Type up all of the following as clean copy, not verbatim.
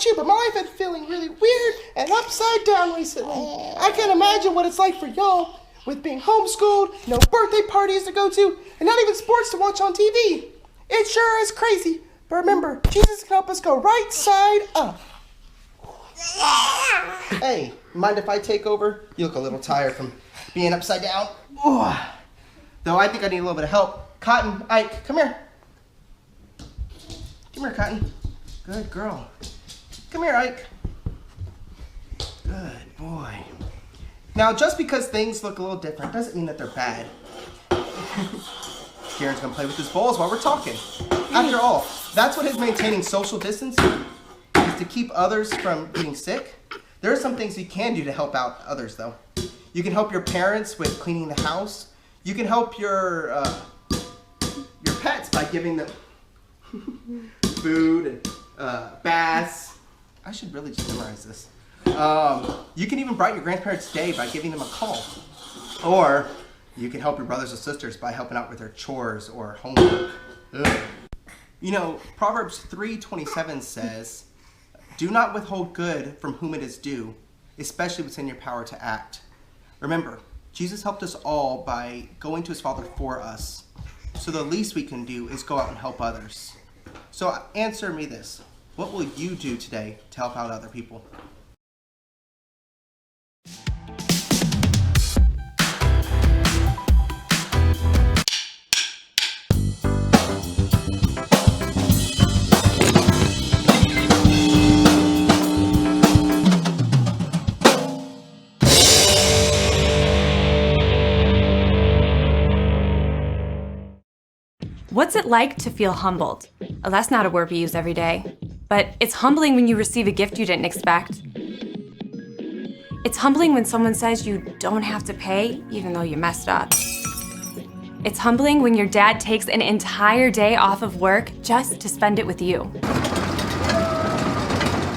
about you, but my life has been feeling really weird and upside down recently. I can't imagine what it's like for y'all with being homeschooled, no birthday parties to go to, and not even sports to watch on TV. It sure is crazy, but remember, Jesus can help us go right side up. Hey, mind if I take over? You look a little tired from being upside down. Ooh. Though I think I need a little bit of help. Cotton, Ike, come here. Come here, Cotton. Good girl. Come here, Ike. Good boy. Now, just because things look a little different doesn't mean that they're bad. Kieran's gonna play with his bowls while we're talking. After all, that's what is maintaining social distancing, is to keep others from getting sick. There are some things you can do to help out others, though. You can help your parents with cleaning the house. You can help your pets by giving them food and baths. I should really just memorize this. You can even brighten your grandparents' day by giving them a call. Or you can help your brothers and sisters by helping out with their chores or homework. Ugh. You know, Proverbs 3:27 says, "Do not withhold good from whom it is due, especially what's in your power to act." Remember, Jesus helped us all by going to his Father for us. So the least we can do is go out and help others. So answer me this. What will you do today to help out other people? What's it like to feel humbled? Oh, that's not a word we use every day, but it's humbling when you receive a gift you didn't expect. It's humbling when someone says you don't have to pay even though you messed up. It's humbling when your dad takes an entire day off of work just to spend it with you.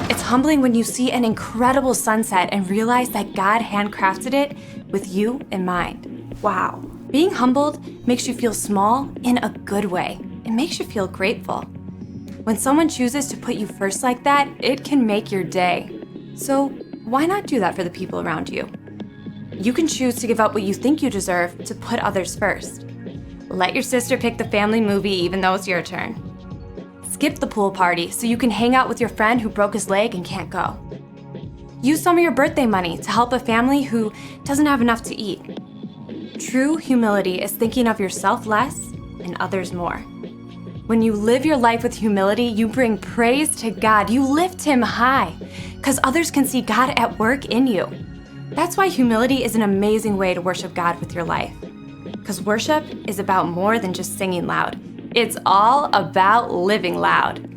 It's humbling when you see an incredible sunset and realize that God handcrafted it with you in mind. Wow. Being humbled makes you feel small in a good way. It makes you feel grateful. When someone chooses to put you first like that, it can make your day. So why not do that for the people around you? You can choose to give up what you think you deserve to put others first. Let your sister pick the family movie even though it's your turn. Skip the pool party so you can hang out with your friend who broke his leg and can't go. Use some of your birthday money to help a family who doesn't have enough to eat. True humility is thinking of yourself less and others more. When you live your life with humility, you bring praise to God. You lift him high because others can see God at work in you. That's why humility is an amazing way to worship God with your life. Because worship is about more than just singing loud. It's all about living loud.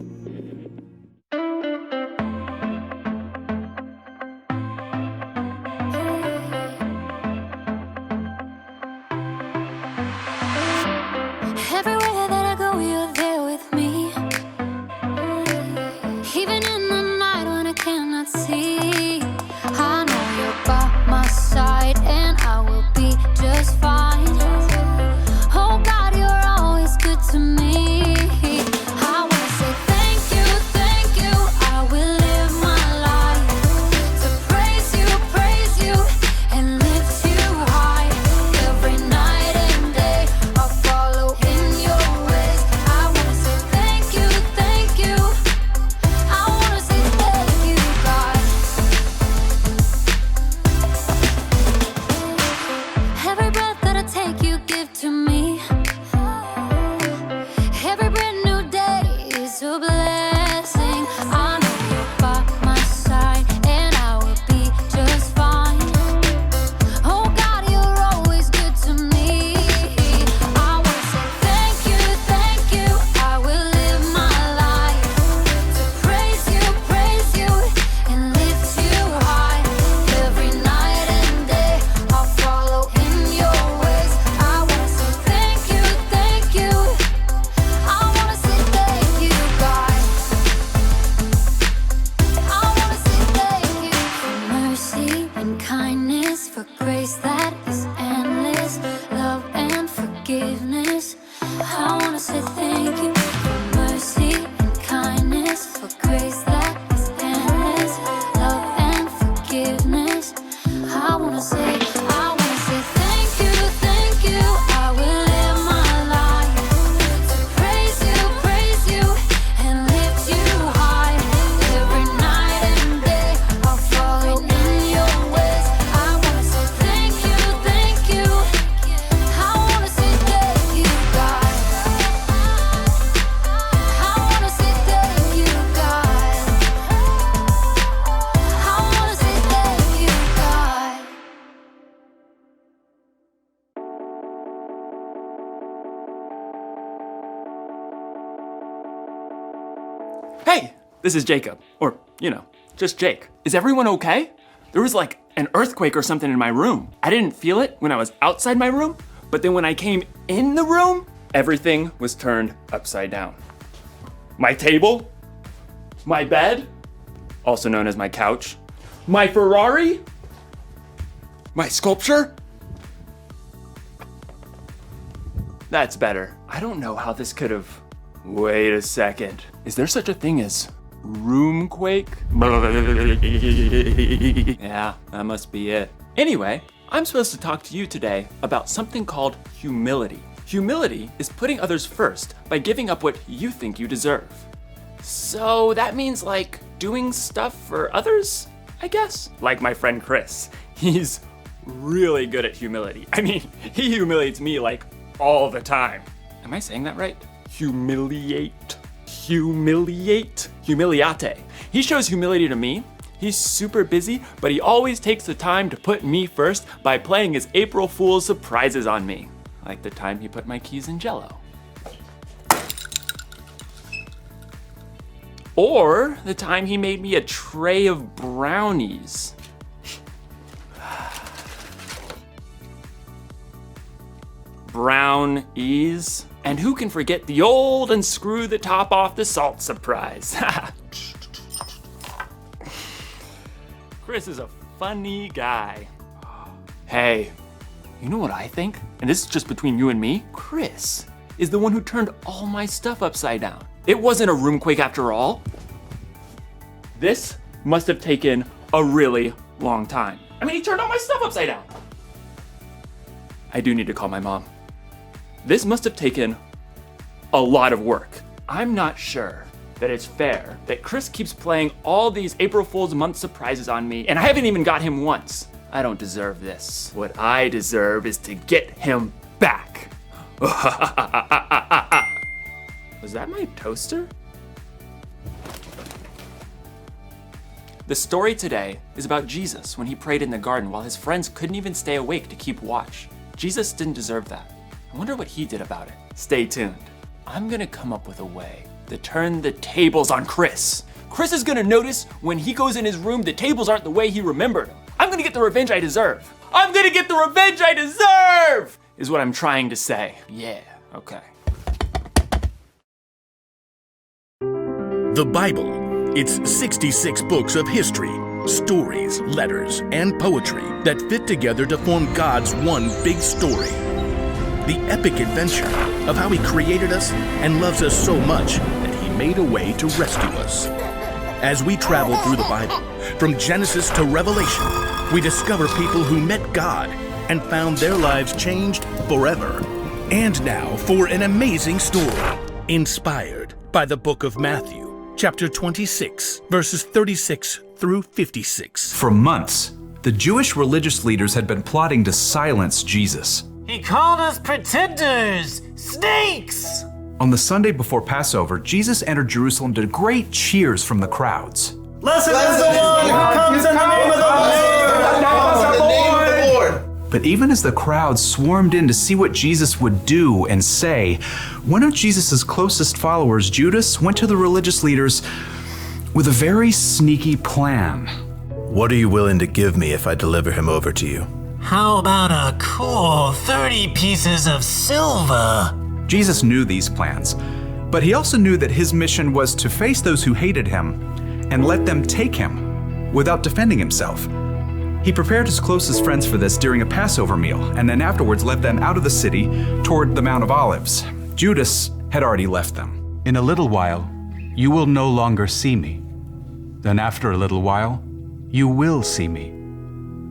Everywhere that I go, you're there with me. Even in the night when I cannot see, I know you're by my side and I will be just fine. Oh God, you're always good to me. I wanna say thank you. Hey, this is Jacob. Or, just Jake. Is everyone okay? There was like an earthquake or something in my room. I didn't feel it when I was outside my room, but then when I came in the room, everything was turned upside down. My table, my bed, also known as my couch, my Ferrari, my sculpture. That's better. I don't know how this could have. Wait a second. Is there such a thing as roomquake? Yeah, that must be it. Anyway, I'm supposed to talk to you today about something called humility. Humility is putting others first by giving up what you think you deserve. So that means like doing stuff for others, I guess? Like my friend Chris. He's really good at humility. I mean, he humiliates me like all the time. Am I saying that right? Humiliate. Humiliate. He shows humility to me. He's super busy, but he always takes the time to put me first by playing his April Fool's surprises on me. Like the time he put my keys in Jell-O. Or the time he made me a tray of brownies. Brownies. And who can forget the old unscrew the top off the salt surprise? Chris is a funny guy. Hey, you know what I think? And this is just between you and me. Chris is the one who turned all my stuff upside down. It wasn't a roomquake after all. This must have taken a really long time. I mean, he turned all my stuff upside down. I do need to call my mom. This must have taken a lot of work. I'm not sure that it's fair that Chris keeps playing all these April Fool's month surprises on me, and I haven't even got him once. I don't deserve this. What I deserve is to get him back. Was that my toaster? The story today is about Jesus when he prayed in the garden while his friends couldn't even stay awake to keep watch. Jesus didn't deserve that. I wonder what he did about it. Stay tuned. I'm gonna come up with a way to turn the tables on Chris. Chris is gonna notice when he goes in his room the tables aren't the way he remembered them. I'm gonna get the revenge I deserve. I'm gonna get the revenge I deserve, is what I'm trying to say. Yeah, okay. The Bible. It's 66 books of history, stories, letters, and poetry that fit together to form God's one big story. The epic adventure of how he created us and loves us so much that he made a way to rescue us. As we travel through the Bible, from Genesis to Revelation, we discover people who met God and found their lives changed forever. And now for an amazing story, inspired by the book of Matthew, chapter 26, verses 36 through 56. For months, the Jewish religious leaders had been plotting to silence Jesus. He called us pretenders, snakes! On the Sunday before Passover, Jesus entered Jerusalem to great cheers from the crowds. Blessed is the one who comes in the name of the Lord! But even as the crowd swarmed in to see what Jesus would do and say, one of Jesus' closest followers, Judas, went to the religious leaders with a very sneaky plan. What are you willing to give me if I deliver him over to you? How about a cool 30 pieces of silver? Jesus knew these plans, but he also knew that his mission was to face those who hated him and let them take him without defending himself. He prepared his closest friends for this during a Passover meal, and then afterwards led them out of the city toward the Mount of Olives. Judas had already left them. In a little while, you will no longer see me. Then after a little while, you will see me.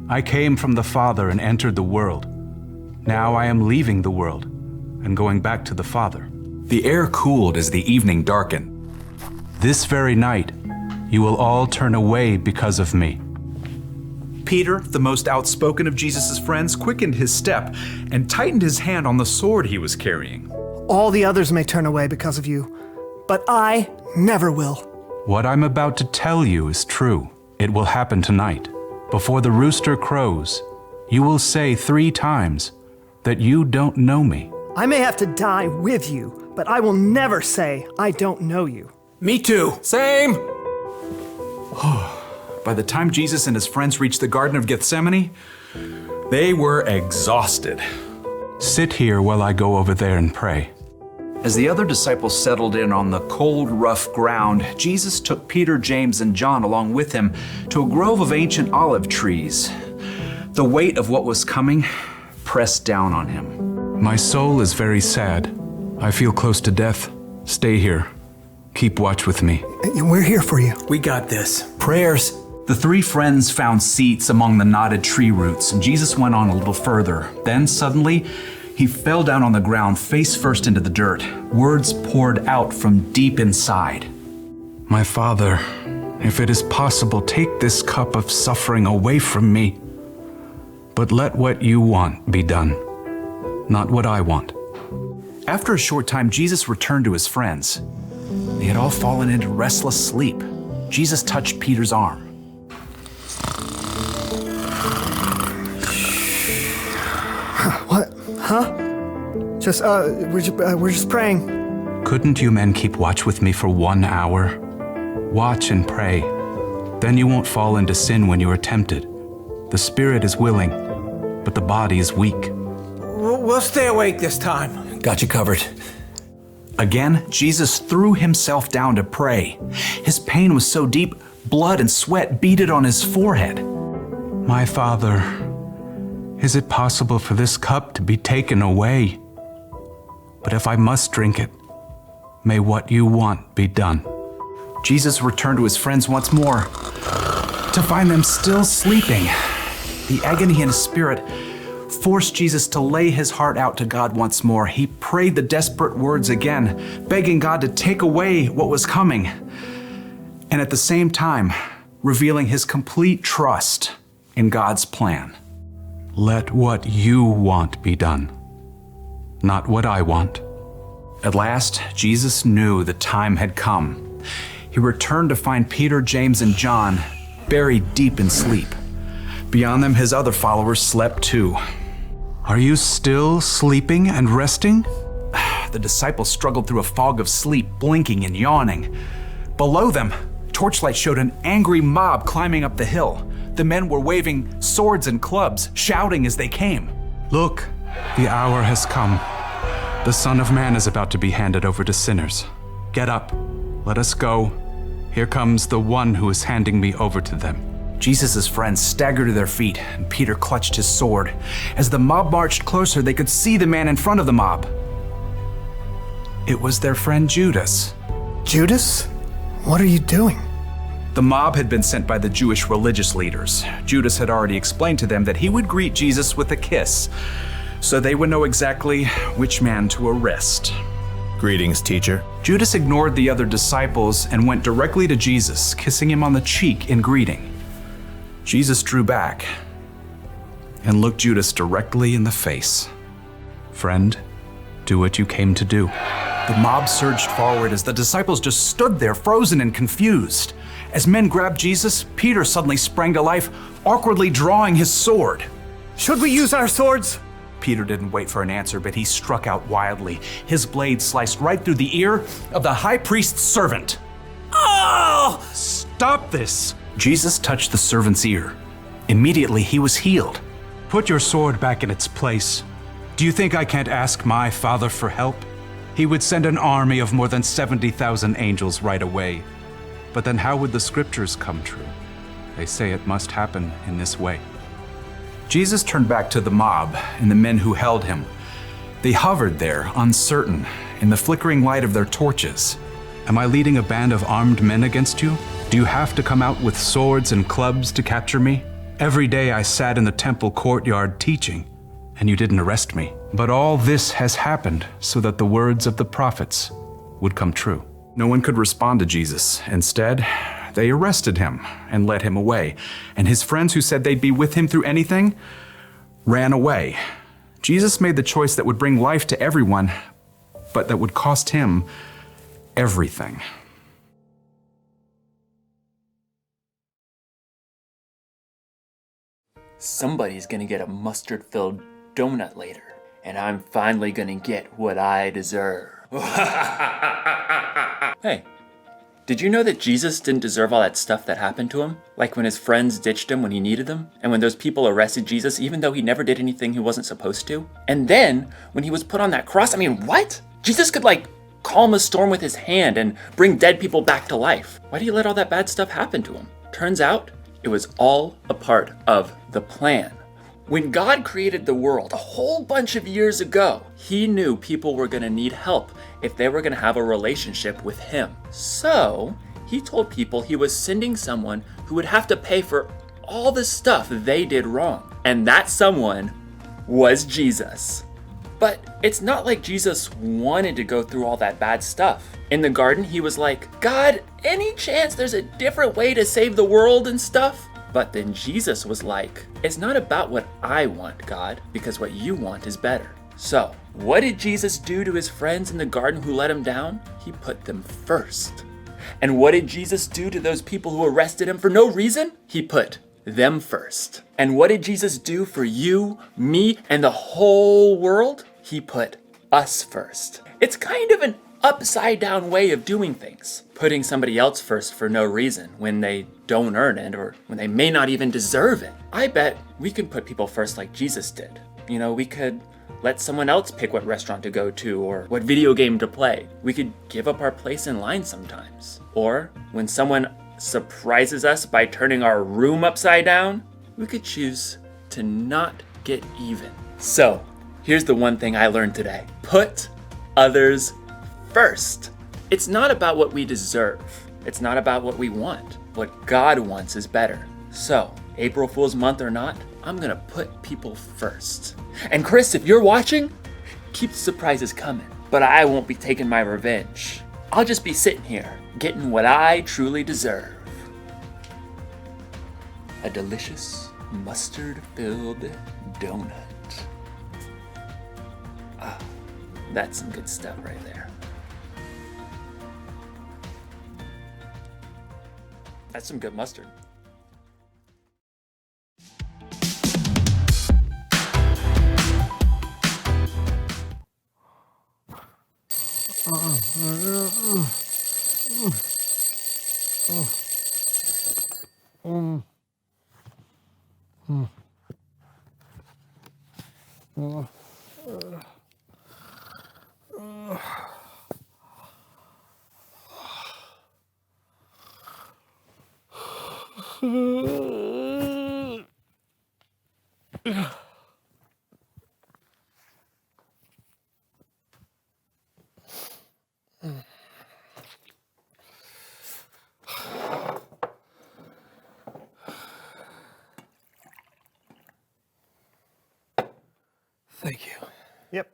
I came from the Father and entered the world. Now I am leaving the world and going back to the Father. The air cooled as the evening darkened. This very night, you will all turn away because of me. Peter, the most outspoken of Jesus' friends, quickened his step and tightened his hand on the sword he was carrying. All the others may turn away because of you, but I never will. What I'm about to tell you is true. It will happen tonight. Before the rooster crows, you will say 3 times that you don't know me. I may have to die with you, but I will never say I don't know you. Me too. Same! By the time Jesus and his friends reached the Garden of Gethsemane, they were exhausted. Sit here while I go over there and pray. As the other disciples settled in on the cold, rough ground, Jesus took Peter, James, and John along with him to a grove of ancient olive trees. The weight of what was coming pressed down on him. My soul is very sad. I feel close to death. Stay here. Keep watch with me. We're here for you. We got this. Prayers. The three friends found seats among the knotted tree roots, and Jesus went on a little further. Then suddenly, he fell down on the ground, face first into the dirt. Words poured out from deep inside. My Father, if it is possible, take this cup of suffering away from me. But let what you want be done, not what I want. After a short time, Jesus returned to his friends. They had all fallen into restless sleep. Jesus touched Peter's arm. What? Huh? We're just praying. Couldn't you men keep watch with me for 1 hour? Watch and pray. Then you won't fall into sin when you are tempted. The spirit is willing, but the body is weak. We'll stay awake this time. Got you covered. Again, Jesus threw himself down to pray. His pain was so deep, blood and sweat beaded on his forehead. My Father, is it possible for this cup to be taken away? But if I must drink it, may what you want be done. Jesus returned to his friends once more, to find them still sleeping. The agony in his spirit forced Jesus to lay his heart out to God once more. He prayed the desperate words again, begging God to take away what was coming, and at the same time, revealing his complete trust in God's plan. Let what you want be done, not what I want. At last, Jesus knew the time had come. He returned to find Peter, James, and John buried deep in sleep. Beyond them, his other followers slept too. Are you still sleeping and resting? The disciples struggled through a fog of sleep, blinking and yawning. Below them, torchlight showed an angry mob climbing up the hill. The men were waving swords and clubs, shouting as they came. Look, the hour has come. The Son of Man is about to be handed over to sinners. Get up, let us go. Here comes the one who is handing me over to them. Jesus' friends staggered to their feet, and Peter clutched his sword. As the mob marched closer, they could see the man in front of the mob. It was their friend Judas. Judas? What are you doing? The mob had been sent by the Jewish religious leaders. Judas had already explained to them that he would greet Jesus with a kiss, so they would know exactly which man to arrest. Greetings, teacher. Judas ignored the other disciples and went directly to Jesus, kissing him on the cheek in greeting. Jesus drew back and looked Judas directly in the face. Friend, do what you came to do. The mob surged forward as the disciples just stood there, frozen and confused. As men grabbed Jesus, Peter suddenly sprang to life, awkwardly drawing his sword. Should we use our swords? Peter didn't wait for an answer, but he struck out wildly. His blade sliced right through the ear of the high priest's servant. Oh! Stop this! Jesus touched the servant's ear. Immediately, he was healed. Put your sword back in its place. Do you think I can't ask my Father for help? He would send an army of more than 70,000 angels right away. But then how would the scriptures come true? They say it must happen in this way. Jesus turned back to the mob and the men who held him. They hovered there, uncertain, in the flickering light of their torches. Am I leading a band of armed men against you? Do you have to come out with swords and clubs to capture me? Every day I sat in the temple courtyard teaching, and you didn't arrest me. But all this has happened so that the words of the prophets would come true. No one could respond to Jesus. Instead, they arrested him and led him away. And his friends who said they'd be with him through anything ran away. Jesus made the choice that would bring life to everyone, but that would cost him everything. Somebody's gonna get a mustard-filled donut later, and I'm finally gonna get what I deserve. Hey, Did you know that Jesus didn't deserve all that stuff that happened to him? Like when his friends ditched him when he needed them, and when those people arrested Jesus even though he never did anything he wasn't supposed to? And then, when he was put on that cross, I mean, what? Jesus could calm a storm with his hand and bring dead people back to life. Why do you let all that bad stuff happen to him? Turns out, it was all a part of the plan. When God created the world a whole bunch of years ago, he knew people were gonna need help if they were gonna have a relationship with him. So, he told people he was sending someone who would have to pay for all the stuff they did wrong. And that someone was Jesus. But it's not like Jesus wanted to go through all that bad stuff. In the garden, he was like, God, any chance there's a different way to save the world and stuff? But then Jesus was like, it's not about what I want, God, because what you want is better. So, what did Jesus do to his friends in the garden who let him down? He put them first. And what did Jesus do to those people who arrested him for no reason? He put them first. And what did Jesus do for you, me, and the whole world? He put us first. It's kind of an upside down way of doing things. Putting somebody else first for no reason when they don't earn it or when they may not even deserve it. I bet we can put people first like Jesus did. You know, we could let someone else pick what restaurant to go to or what video game to play. We could give up our place in line sometimes. Or when someone surprises us by turning our room upside down, we could choose to not get even. So, here's the one thing I learned today. Put others first. It's not about what we deserve. It's not about what we want. What God wants is better. So, April Fool's month or not, I'm gonna put people first. And Chris, if you're watching, keep the surprises coming. But I won't be taking my revenge. I'll just be sitting here, getting what I truly deserve. A delicious mustard-filled donut. Ah, that's some good stuff right there. That's some good mustard. Thank you. Yep.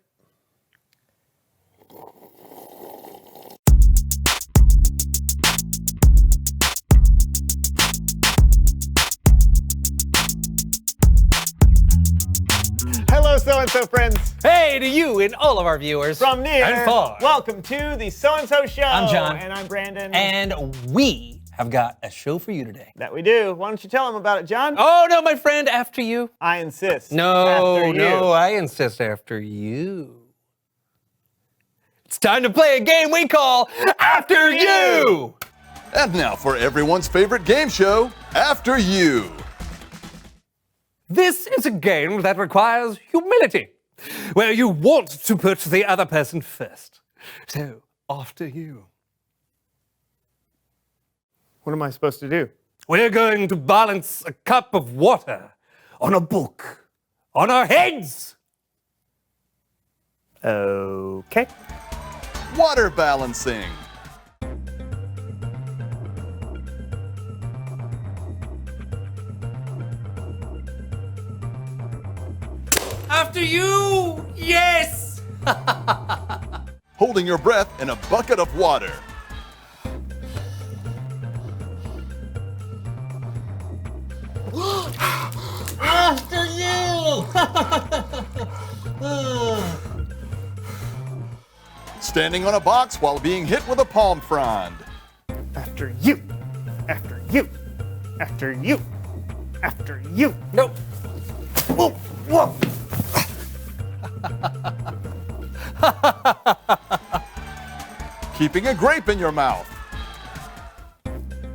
Hello, so-and-so friends. Hey to you and all of our viewers. From near and far. Welcome to the So-and-So Show. I'm John. And I'm Brandon. And we have got a show for you today. That we do. Why don't you tell them about it, John? Oh, no, my friend, after you. I insist. No, After you. no, I insist after you. It's time to play a game we call After You! And now for everyone's favorite game show, After You. This is a game that requires humility, where you want to put the other person first. So, after you. What am I supposed to do? We're going to balance a cup of water on a book, on our heads. Okay. Water balancing. After you! Yes! Holding your breath in a bucket of water. After you! Standing on a box while being hit with a palm frond. After you. After you. After you. After you. Nope. Whoa, whoa. Keeping a grape in your mouth.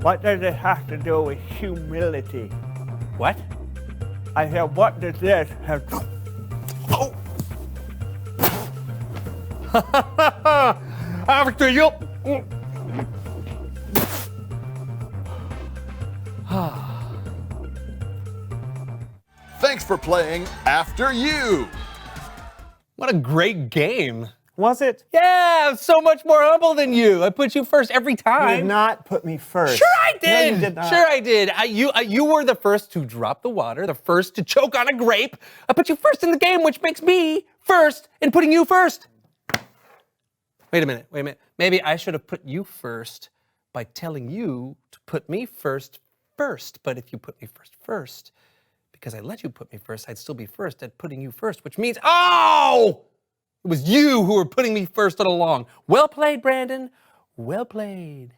What does it have to do with humility? What? I said, what does this have to... After you. Thanks for playing After You. What a great game. Was it? Yeah, I'm so much more humble than you. I put you first every time. You did not put me first. Sure I did. No, you did not. Sure I did. You were the first to drop the water, the first to choke on a grape. I put you first in the game, which makes me first in putting you first. Wait a minute. Maybe I should have put you first by telling you to put me first. But if you put me first, because I let you put me first, I'd still be first at putting you first, which means, oh! It was you who were putting me first all along. Well played, Brandon. Well played.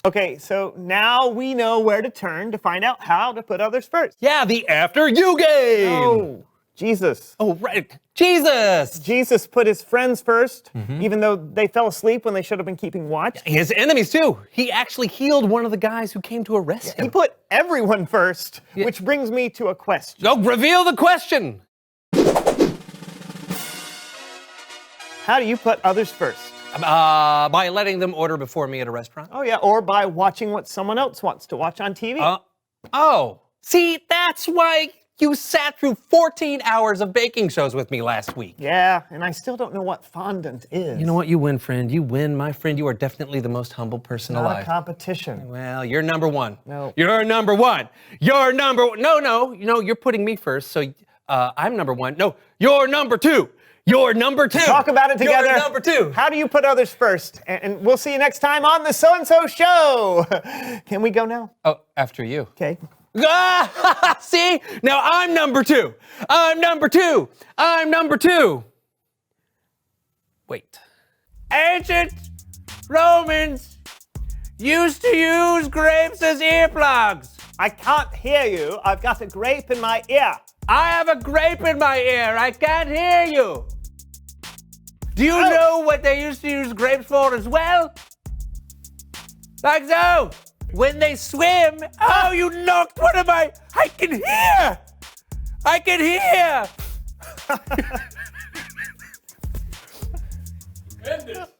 Okay, so now we know where to turn to find out how to put others first. Yeah, the After You game. Oh, Jesus. Oh, right. Jesus. Jesus put his friends first, even though they fell asleep when they should have been keeping watch. His enemies, too. He actually healed one of the guys who came to arrest him. He put everyone first, which brings me to a question. Oh, reveal the question. How do you put others first? By letting them order before me at a restaurant. Oh, yeah, or by watching what someone else wants to watch on TV. See, that's why you sat through 14 hours of baking shows with me last week. Yeah, and I still don't know what fondant is. You know what? You win, friend. You win, my friend. You are definitely the most humble person alive. Not a competition. Well, you're number one. No. You're number one. You're number one. No, you're putting me first, so I'm number one. No, you're number two. You're number two. Talk about it together. You're number two. How do you put others first? And we'll see you next time on the So-and-So Show. Can we go now? Oh, after you. Okay. See? Now I'm number two. I'm number two. I'm number two. Wait. Ancient Romans used to use grapes as earplugs. I can't hear you. I've got a grape in my ear. I have a grape in my ear. I can't hear you. Do you know what they used to use grapes for as well? Like so. When they swim. Oh, you knocked one of my... I can hear. I can hear. End this.